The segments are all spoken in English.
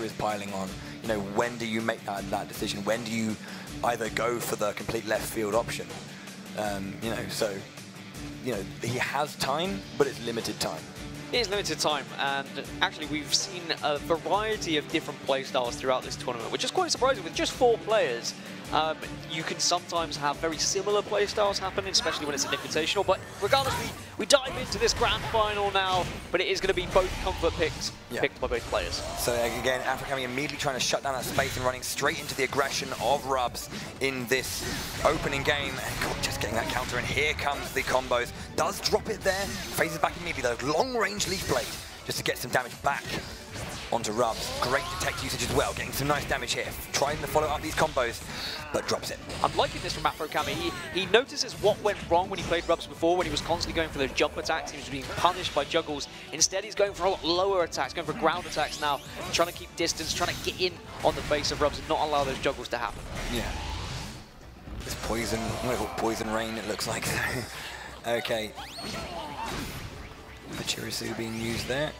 is piling on. You know, when do you make that decision? When do you either go for the complete left field option? You know, so, you know, he has time, but it's limited time. It is limited time, and actually we've seen a variety of different playstyles throughout this tournament, which is quite surprising. With just 4 players, you can sometimes have very similar playstyles happening, especially when it's an invitational. But regardless, we dive into this grand final now, but it is going to be both comfort picks, picked by both players. So again, Afrikami immediately trying to shut down that space and running straight into the aggression of Rubs in this opening game. And God, just getting that counter, and here comes the combos. Does drop it there, phases back immediately though. Long-range Leaf Blade just to get some damage back onto Rubs. Great detect usage as well, getting some nice damage here. Trying to follow up these combos, but drops it. I'm liking this from Afrikami. He notices what went wrong when he played Rubs before, when he was constantly going for those jump attacks. He was being punished by juggles. Instead, he's going for a lot lower attacks, going for ground attacks now, trying to keep distance, trying to get in on the face of Rubs and not allow those juggles to happen. Yeah. This poison, poison rain, it looks like. Okay. Pachirisu being used there.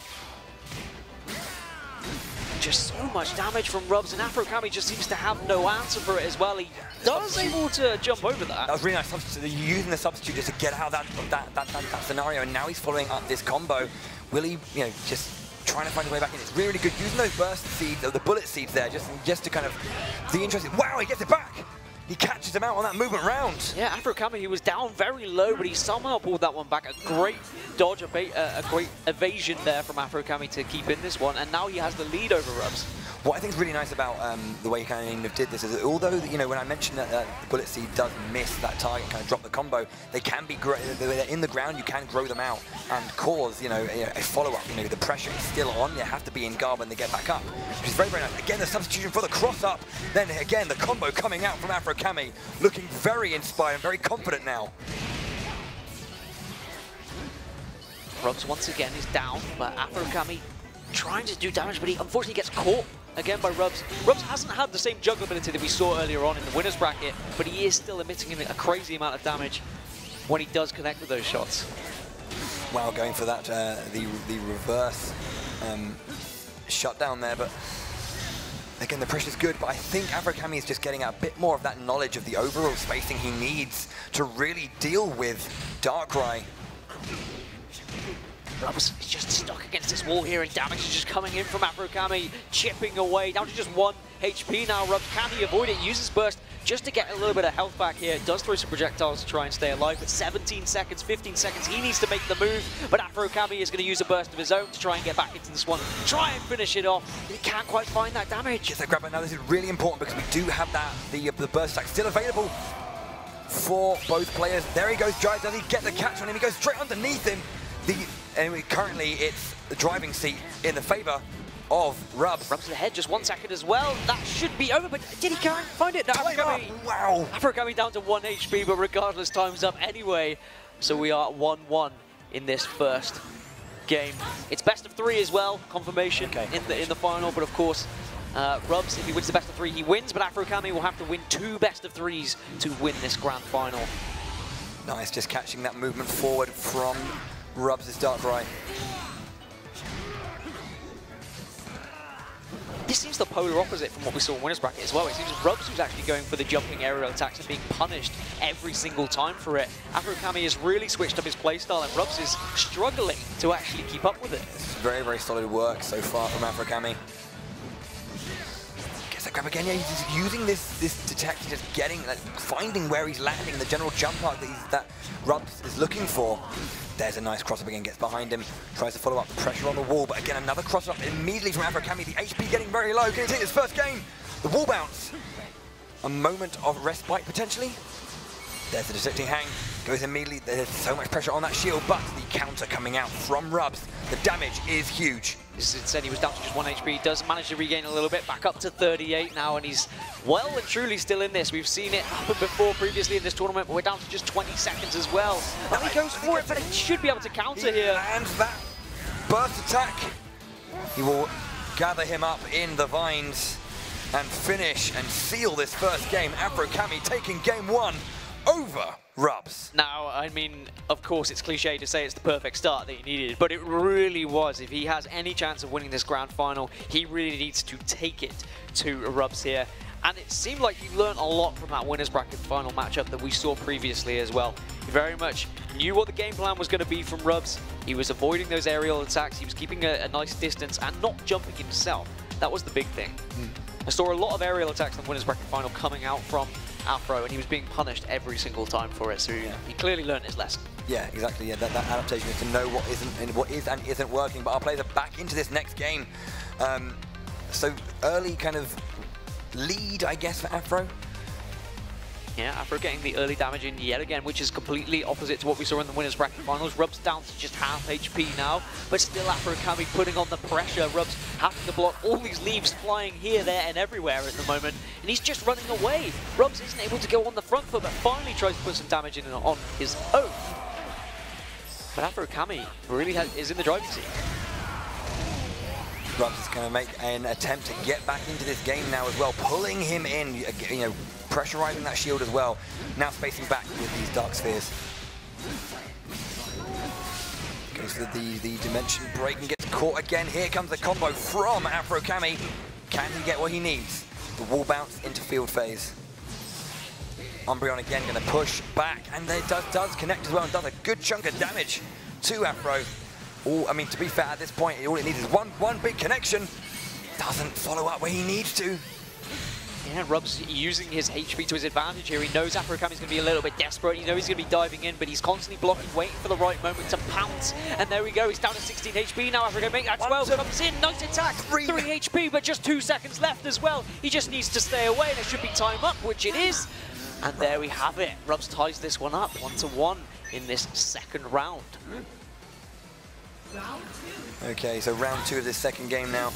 Just so much damage from Rubs, and Afrikami just seems to have no answer for it as well. He does able to jump over that. That was really nice. Using the substitute just to get out of that scenario, and now he's following up this combo. Will he, you know, just trying to find a way back in? It's really good using those burst seeds, the bullet seeds there, just to kind of the interesting. Wow, he gets it back. He catches him out on that movement round. Yeah, Afrikami, he was down very low, but he somehow pulled that one back. A great dodge, a great evasion there from Afrikami to keep in this one, and now he has the lead over Rubs. What I think is really nice about the way he kind of did this is that although, you know, when I mentioned that the bullet seed does miss that target, kind of drop the combo, they can be they're in the ground. You can grow them out and cause, you know, a follow-up. You know, the pressure is still on. They have to be in guard when they get back up, which is very, very nice. Again, the substitution for the cross-up. Then again, the combo coming out from Afrikami, looking very inspired and very confident now. Rubs once again is down, but Afrikami trying to do damage, but he unfortunately gets caught again by Rubs. Rubs hasn't had the same juggle ability that we saw earlier on in the winner's bracket, but he is still emitting a crazy amount of damage when he does connect with those shots. Wow, going for that, the reverse shutdown there, but again, the pressure's good, but I think Afrikami is just getting a bit more of that knowledge of the overall spacing he needs to really deal with Darkrai. Rubs is just stuck against this wall here, and damage is just coming in from Afrikami, chipping away, down to just 1 HP now. Rubs, can he avoid it? Uses burst just to get a little bit of health back here. Does throw some projectiles to try and stay alive, but 17 seconds, 15 seconds, he needs to make the move, but Afrikami is going to use a burst of his own to try and get back into this one, try and finish it off. He can't quite find that damage. Gets that grab, but now this is really important because we do have that the burst attack still available for both players. There he goes, Jai. Does he get the catch on him? He goes straight underneath him. Anyway, currently it's the driving seat in the favor of Rubs. Rubs to the head, just 1 second as well. That should be over, but did he can't find it? No, wow. Afrikami down to 1 HP, but regardless, time's up anyway. So we are 1-1 in this first game. It's best of 3 as well, confirmation in the final, but of course, Rubs, if he wins the best of 3, he wins, but Afrikami will have to win 2 best of 3s to win this grand final. Nice, just catching that movement forward from Rubs' Darkrai. This seems the polar opposite from what we saw in winner's bracket as well. It seems Rubs was actually going for the jumping aerial attacks and being punished every single time for it. Afrikami has really switched up his playstyle, and Rubs is struggling to actually keep up with it. It's very, very solid work so far from Afrikami. Gets that grab again. Yeah, he's just using this detect, just getting, finding where he's landing, the general jump arc that Rubs is looking for. There's a nice cross-up again, gets behind him, tries to follow up the pressure on the wall, but again, another cross-up immediately from Afrikami. The HP getting very low. Can he take his first game? The wall bounce. A moment of respite, potentially. There's the detecting hang. Goes immediately. There's so much pressure on that shield, but the counter coming out from Rubs. The damage is huge. As it said, he was down to just 1 HP. He does manage to regain a little bit, back up to 38 now, and he's well and truly still in this. We've seen it happen before previously in this tournament, but we're down to just 20 seconds as well. And he goes for it, but he should be able to counter here. And that burst attack. He will gather him up in the vines and finish and seal this first game. Afrikami taking game 1 over Rubs. Now, I mean, of course, it's cliche to say it's the perfect start that he needed, but it really was. If he has any chance of winning this grand final, he really needs to take it to Rubs here. And it seemed like he learned a lot from that winners bracket final matchup that we saw previously as well. He very much knew what the game plan was going to be from Rubs. He was avoiding those aerial attacks. He was keeping a nice distance and not jumping himself. That was the big thing. I saw a lot of aerial attacks in the winners bracket final coming out from Afro, and he was being punished every single time for it. So he clearly learned his lesson. Yeah, exactly. Yeah, that adaptation is to know what is and isn't working. But our players are back into this next game. So early kind of lead, I guess, for Afro. Yeah, Afro getting the early damage in yet again, which is completely opposite to what we saw in the winners bracket finals. Rubs down to just half HP now, but still Afro Kami putting on the pressure. Rubs having to block all these leaves flying here, there, and everywhere at the moment, and he's just running away. Rubs isn't able to go on the front foot, but finally tries to put some damage in on his own. But Afro Kami really is in the driving seat. Rubs is going to make an attempt to get back into this game now as well, pulling him in, you know, pressurizing that shield as well. Now spacing back with these dark spheres. Goes for the dimension break and gets caught again. Here comes the combo from Afro Kami. Can he get what he needs? The wall bounce into field phase. Umbreon again going to push back, and it does connect as well and does a good chunk of damage to Afro. I mean, to be fair, at this point, all it needs is one big connection. Doesn't follow up where he needs to. Yeah, Rubs using his HP to his advantage here. He knows Afro Kami's going to be a little bit desperate. He knows he's going to be diving in, but he's constantly blocking, waiting for the right moment to pounce. And there we go. He's down to 16 HP now. Afro Kami, 12 comes in. Nice attack. 3 HP, but just 2 seconds left as well. He just needs to stay away, and it should be time up, which it is. And there we have it. Rubs ties this one up 1-1 in this second round. Okay, so round 2 of this second game now.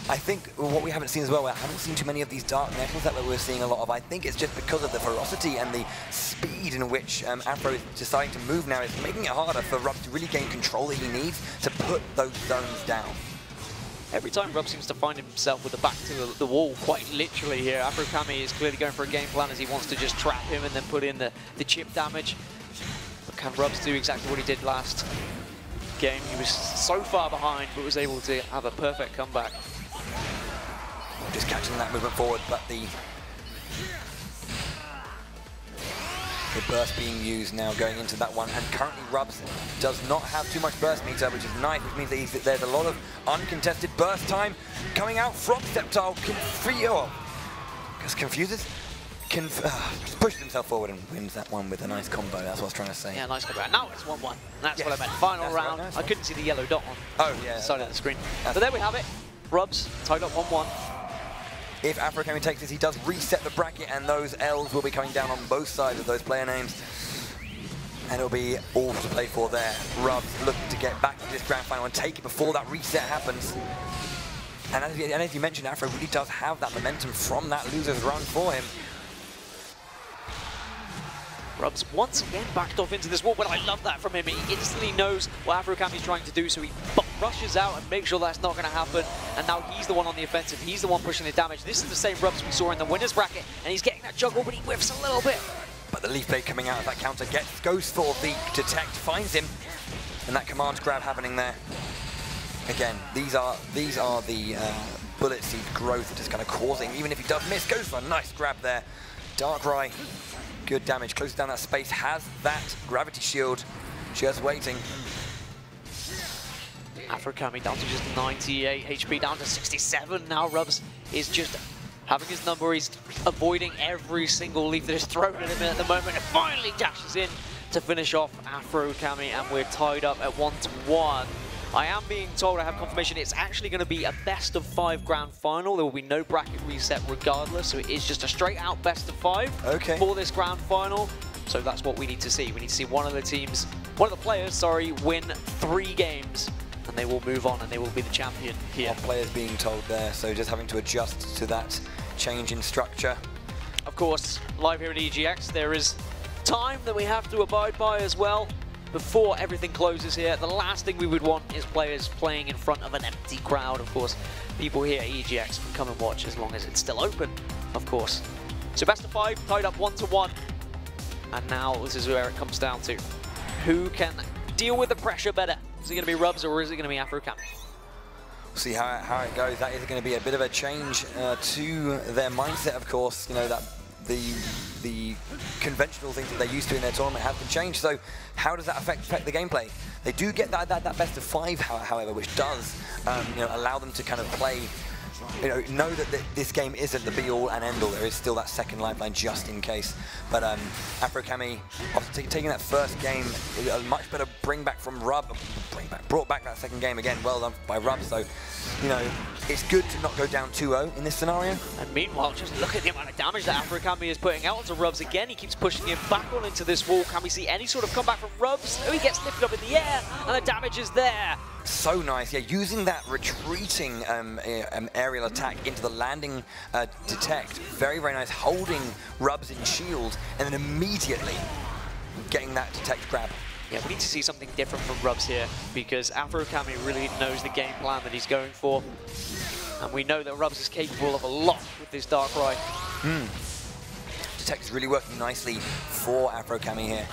I think what we haven't seen as well, I haven't seen too many of these dark metals that we're seeing a lot of. I think it's just because of the ferocity and the speed in which Afro is deciding to move now. It's making it harder for Rubs to really gain control that he needs to put those zones down. Every time Rubs seems to find himself with the back to the wall, quite literally here. Afro Kami is clearly going for a game plan as he wants to just trap him and then put in the chip damage. But can Rubs do exactly what he did last game? He was so far behind, but was able to have a perfect comeback. Just catching that movement forward, but the burst being used now going into that one, and currently Rubs does not have too much burst meter, which is nice, which means that there's a lot of uncontested burst time coming out from Sceptile. Confuses? Just pushes himself forward and wins that one with a nice combo. That's what I was trying to say. Yeah, nice combo. Now it's 1-1. That's what I meant. Final round. Right, nice. I couldn't see the yellow dot on the side of the screen. But there we have it. Rubs tied up 1-1. If Afro Kami takes this, he does reset the bracket, and those L's will be coming down on both sides of those player names. And it'll be all to play for there. Rubs looking to get back to this grand final and take it before that reset happens. And as you mentioned, Afro really does have that momentum from that loser's run for him. Rubs once again backed off into this wall, but I love that from him. He instantly knows what Afro Kami is trying to do, so he rushes out and makes sure that's not going to happen. And now he's the one on the offensive. He's the one pushing the damage. This is the same Rubs we saw in the winners bracket, and he's getting that juggle, but he whiffs a little bit. But the leaf blade coming out of that counter goes for the detect, finds him, and that command grab happening there. Again, these are the bullet seed growth that is kind of causing, even if he does miss, goes for a nice grab there. Darkrai. Good damage, closes down that space, has that gravity shield, just waiting. Afro Kami down to just 98 HP, down to 67 now. Rubs is just having his number, he's avoiding every single leaf that is thrown at him at the moment, and finally dashes in to finish off Afro Kami, and we're tied up at 1-1. I am being told, I have confirmation, it's actually going to be a best-of-5 grand final. There will be no bracket reset regardless, so it is just a straight-out best-of-5 for this grand final. So that's what we need to see. We need to see one of the players, win 3 games, and they will move on, and they will be the champion here. Players being told there, so just having to adjust to that change in structure. Of course, live here at EGX, there is time that we have to abide by as well. before everything closes here. The last thing we would want is players playing in front of an empty crowd. Of course, people here at EGX can come and watch as long as it's still open, of course. So best of 5, tied up 1-1. And now this is where it comes down to. Who can deal with the pressure better? Is it going to be Rubs or is it going to be Afro-Cami? We'll see how it goes. That is going to be a bit of a change to their mindset, of course. You know, that the conventional things that they're used to in their tournament have been changed. So how does that affect the gameplay? They do get that best of 5, however, which does you know, allow them to kind of play, know that this game isn't the be-all and end-all. There is still that second lifeline just in case. But Afro-Cami, obviously taking that first game, a much better bring-back from Rub. Brought back that second game again, well done by Rub. So, you know, it's good to not go down 2-0 in this scenario. And meanwhile, just look at the amount of damage that Afro-Cami is putting out onto Rubs again. He keeps pushing him back on into this wall. Can we see any sort of comeback from Rubs? Oh, he gets lifted up in the air, and the damage is there. So nice, yeah, using that retreating aerial attack into the landing detect. Very, very nice, holding Rubs in shield, and then immediately getting that detect grab. Yeah, we need to see something different from Rubs here, because Afro-Cami really knows the game plan that he's going for. And we know that Rubs is capable of a lot with this Darkrai. Detect is really working nicely for Afro-Cami here.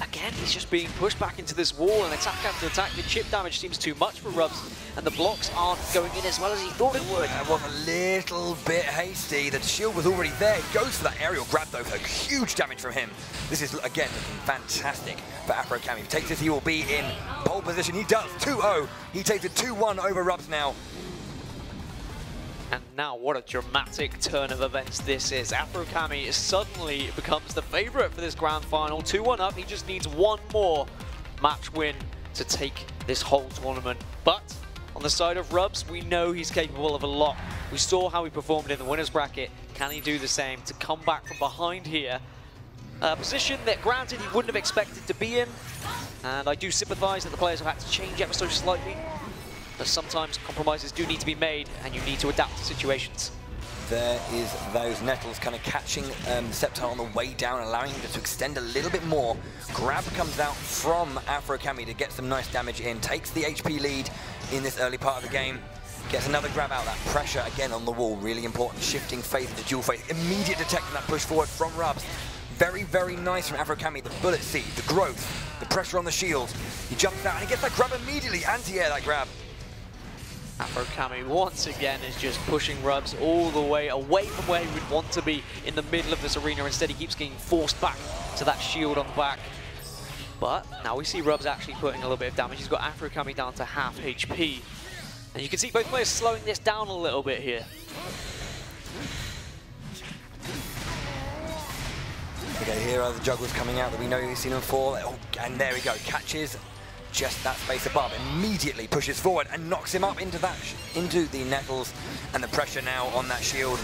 Again, he's just being pushed back into this wall, and attack after attack. The chip damage seems too much for Rubs, and the blocks aren't going in as well as he thought it would. That was a little bit hasty. The shield was already there. He goes for that aerial grab, though, for huge damage from him. This is, again, looking fantastic for Afro-Cami. If he takes this, he will be in pole position. He does, 2-0. He takes a 2-1 over Rubs now. And now, what a dramatic turn of events this is. Afro-Cami suddenly becomes the favorite for this grand final. 2-1 up, he just needs one more match win to take this whole tournament. But on the side of Rubs, we know he's capable of a lot. We saw how he performed in the winner's bracket. Can he do the same to come back from behind here? A position that, granted, he wouldn't have expected to be in. And I do sympathize that the players have had to change ever so slightly. But sometimes compromises do need to be made, and you need to adapt to situations. There is those Nettles kind of catching Sceptile on the way down, allowing him to extend a little bit more. Grab comes out from Afro-Cami to get some nice damage in, takes the HP lead in this early part of the game, gets another grab out. That pressure again on the wall, really important. Shifting phase to dual phase, immediate detecting that push forward from Rubs. Very, very nice from Afro-Cami. The bullet seed, the growth, the pressure on the shield. He jumps out and he gets that grab immediately, anti-air that grab. Afro-Cami once again is just pushing Rubs all the way away from where he would want to be in the middle of this arena. Instead, he keeps getting forced back to that shield on the back. But now we see Rubs actually putting a little bit of damage. He's got Afro-Cami down to half HP. And you can see both players slowing this down a little bit here. Okay, here are the juggles coming out that we know we've seen them fall. Oh, and there we go, catches just that space above, immediately pushes forward and knocks him up into the Nettles, and the pressure now on that shield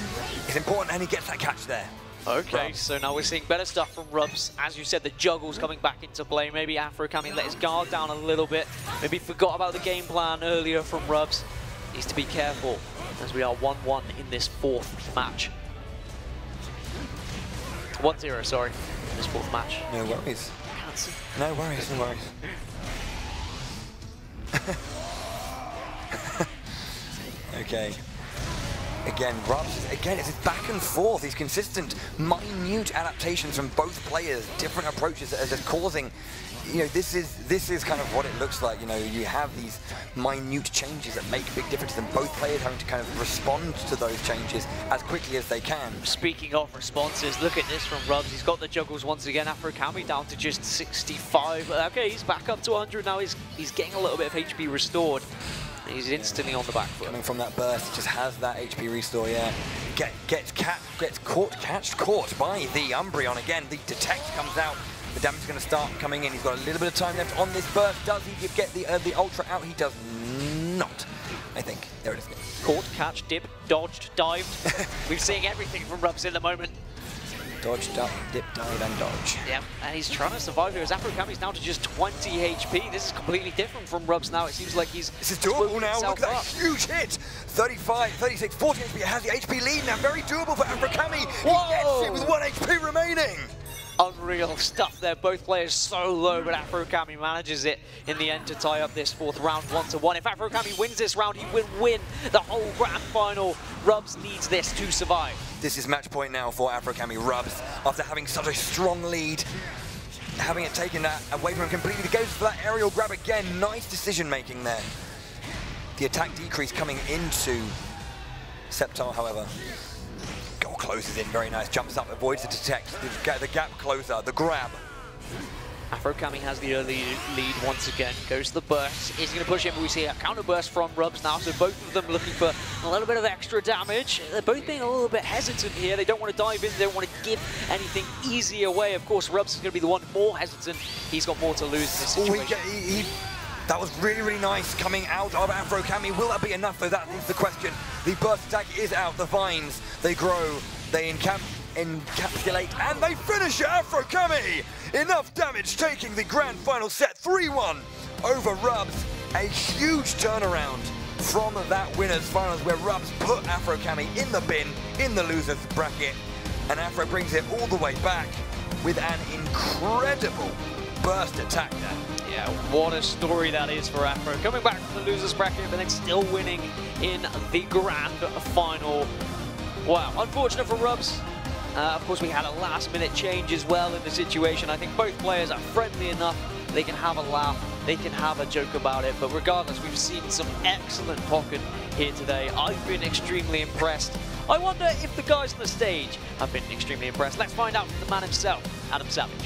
is important, and he gets that catch there. Okay, so now we're seeing better stuff from Rubs. As you said, the juggle's coming back into play. Maybe Afro-Cami let his guard down a little bit. Maybe forgot about the game plan earlier from Rubs. Needs to be careful as we are 1-1 in this fourth match. 1-0, sorry, in this fourth match. No worries. Can't see. No worries, no worries. Okay. Again, Rubs, again, it's back and forth. These consistent, minute adaptations from both players, different approaches that are just causing, this is kind of what it looks like. You have these minute changes that make big differences, and both players having to kind of respond to those changes as quickly as they can. Speaking of responses, look at this from Rubs. He's got the juggles once again. Afro-Cami down to just 65. Okay, he's back up to 100 now. He's getting a little bit of HP restored. He's instantly on the back foot. Coming from that burst, he just has that HP restore, yeah. Gets caught by the Umbreon again. The detect comes out. The damage is going to start coming in. He's got a little bit of time left on this burst. Does he get the Ultra out? He does not, I think. There it is. Caught, catch, dip, dodged, dived. We're seeing everything from Rubs in the moment. Dodge, duck, dip, dive, and dodge. Yeah, and he's trying to survive here as Afro-Cami's down to just 20 HP. This is completely different from Rubs now. It seems like he's... This is doable now. Look at that huge hit. 35, 36, 40 HP. It has the HP lead now. Very doable for Afro-Cami. He gets it with 1 HP remaining. Unreal stuff there. Both players so low, but Afro-Kami manages it in the end to tie up this fourth round 1-1. If Afro-Kami wins this round, he will win the whole grand final. Rubs needs this to survive. This is match point now for Afro-Kami. Rubs, after having such a strong lead, having it taken that away from him completely, goes for that aerial grab again. Nice decision making there. The attack decrease coming into Sceptile, however. Goal closes in, very nice. Jumps up, avoids the detect, the gap closer, the grab. Afro-Kami has the early lead once again, goes to the burst, is going to push him, we see a counter burst from Rubs now, so both of them looking for a little bit of extra damage. They're both being a little bit hesitant here, they don't want to dive in, they don't want to give anything easy away. Of course, Rubs is going to be the one more hesitant, he's got more to lose in this situation. That was really, really nice coming out of Afro-Kami. Will that be enough though? That is the question. The burst attack is out, the vines, they grow, they encapsulate, and they finish it, Afro-Kami! Enough damage, taking the grand final set 3-1 over Rubs. A huge turnaround from that winners finals where Rubs put Afro-Kami in the bin, in the losers bracket, and Afro brings it all the way back with an incredible burst attack there. Yeah, what a story that is for Afro. Coming back from the losers bracket, but then still winning in the grand final. Wow, unfortunate for Rubs. Of course, we had a last-minute change as well in the situation. I think both players are friendly enough. They can have a laugh, they can have a joke about it. But regardless, we've seen some excellent Pokken here today. I've been extremely impressed. I wonder if the guys on the stage have been extremely impressed. Let's find out from the man himself, Adam Savage.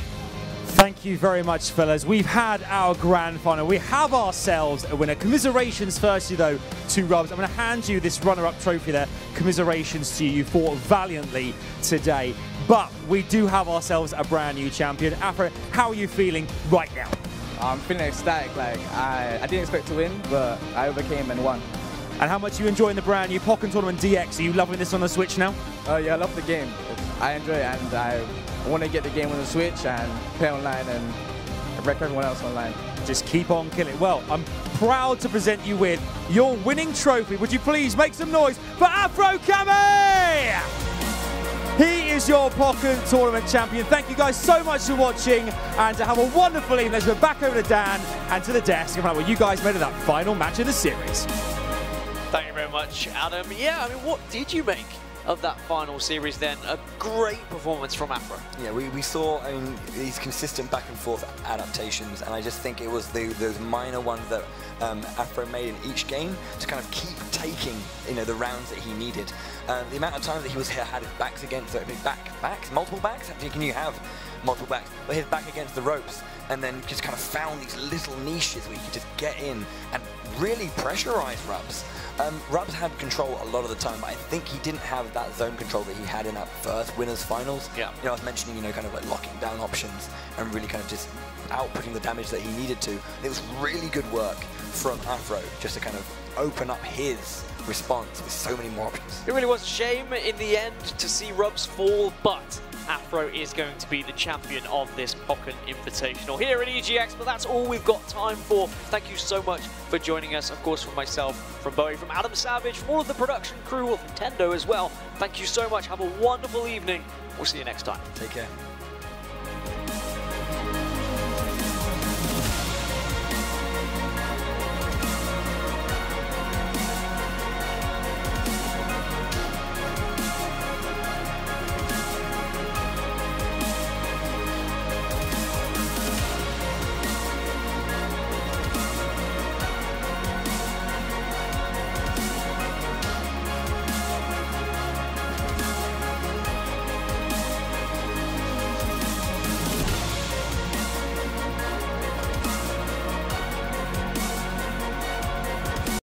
Thank you very much, fellas. We've had our grand final. We have ourselves a winner. Commiserations, firstly, though, to Rubs. I'm going to hand you this runner-up trophy there. Commiserations to you. You fought valiantly today. But we do have ourselves a brand new champion. Afro, how are you feeling right now? I'm feeling ecstatic. Like I didn't expect to win, but I overcame and won. And how much are you enjoying the brand new Pokken Tournament DX? Are you loving this on the Switch now? Yeah, I love the game. I enjoy it, and I want to get the game on the Switch and play online and wreck everyone else online. Just keep on killing. Well, I'm proud to present you with your winning trophy. Would you please make some noise for Afro-Kami? He is your Pokken Tournament champion. Thank you guys so much for watching, and to have a wonderful evening. Let's go back over to Dan and to the desk and find out what you guys made of that final match of the series. Thank you very much, Adam. Yeah, I mean, what did you make of that final series then? A great performance from Afro. Yeah, we saw, I mean, these consistent back and forth adaptations, and I just think it was those minor ones that Afro made in each game to kind of keep taking, you know, the rounds that he needed. The amount of times that he had his backs against, multiple backs? Can you have multiple backs? But his back against the ropes, and then just kind of found these little niches where you could just get in and really pressurize Rubs. Rubs had control a lot of the time, but I think he didn't have that zone control that he had in that first winners finals. Yeah. You know, I was mentioning, you know, kind of like locking down options and really kind of just outputting the damage that he needed to. It was really good work from Afro just to kind of open up his response with so many more options. It really was a shame in the end to see Rubs fall, but Afro is going to be the champion of this Pokken Invitational here at EGX, but that's all we've got time for. Thank you so much for joining us, of course, from myself, from Bowie, from Adam Savage, from all of the production crew of Nintendo as well. Thank you so much. Have a wonderful evening. We'll see you next time. Take care.